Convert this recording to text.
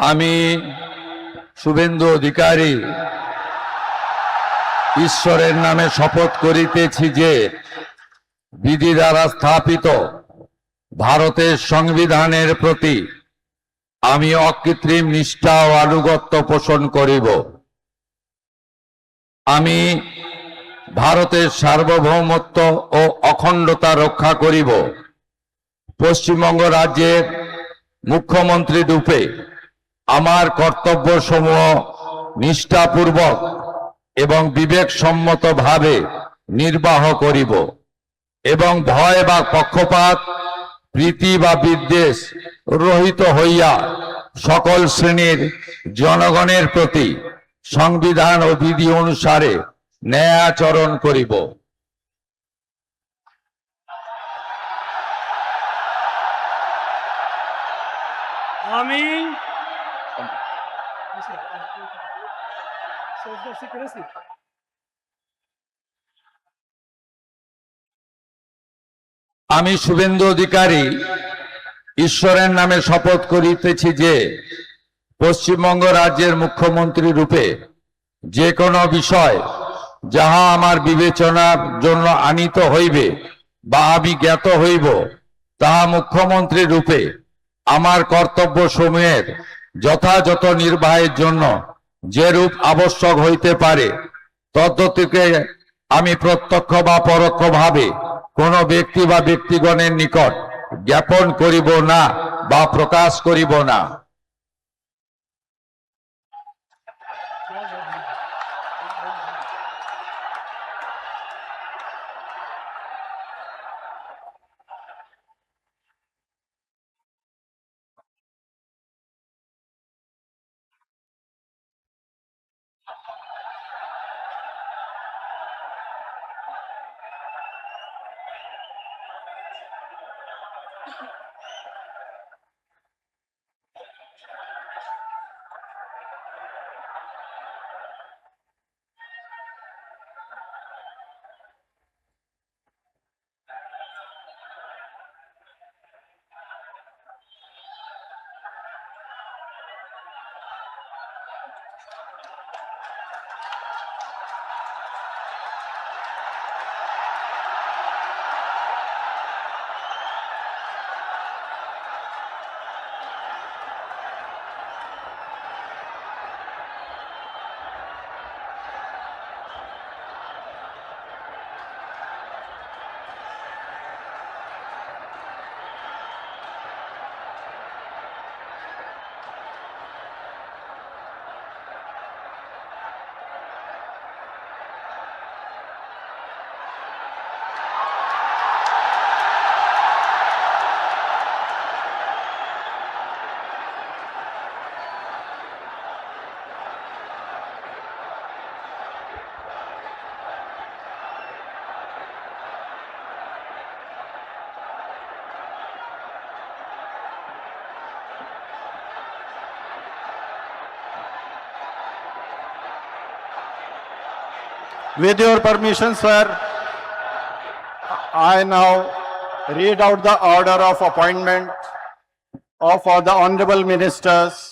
আমি শুভেন্দু অধিকারী ঈশ্বরের নামে শপথ করিতেছি যে বিধি দ্বারা স্থাপিত ভারতের সংবিধানের প্রতি আমি অকৃত্রিম নিষ্ঠা ও আনুগত্য পোষণ করিব। আমি ভারতের সার্বভৌমত্ব ও অখণ্ডতা রক্ষা করিব। পশ্চিমবঙ্গ রাজ্যের মুখ্যমন্ত্রী রূপে আমার কর্তব্যসমূহ নিষ্ঠাপূর্বক এবং বিবেকসম্মতভাবে নির্বাহ করিব এবং ভয় বা পক্ষপাত, প্রীতি বা বিদ্বেষ রহিত হইয়া সকল শ্রেণীর জনগণের প্রতি সংবিধান ও বিধি অনুসারে ন্যায় আচরণ করিব। আমি শুভেন্দু অধিকারী ঈশ্বরের নামে শপথ করিতেছি যে পশ্চিমবঙ্গ রাজ্যের মুখ্যমন্ত্রী রূপে যে কোনো বিষয় যাহা আমার বিবেচনার জন্য আনিত হইবে বা আমি জ্ঞাত হইব, তাহা মুখ্যমন্ত্রী রূপে আমার কর্তব্য সমূহের যথাযথ নির্বাহের জন্য যেরূপ আবশ্যক হইতে পারে তদ্গতিকে আমি প্রত্যক্ষ বা পরোক্ষভাবে কোন ব্যক্তি বা ব্যক্তিগণের নিকট জ্ঞাপন করিব না বা প্রকাশ করিব না। With your permission, sir, I now read out the order of appointment of the honorable ministers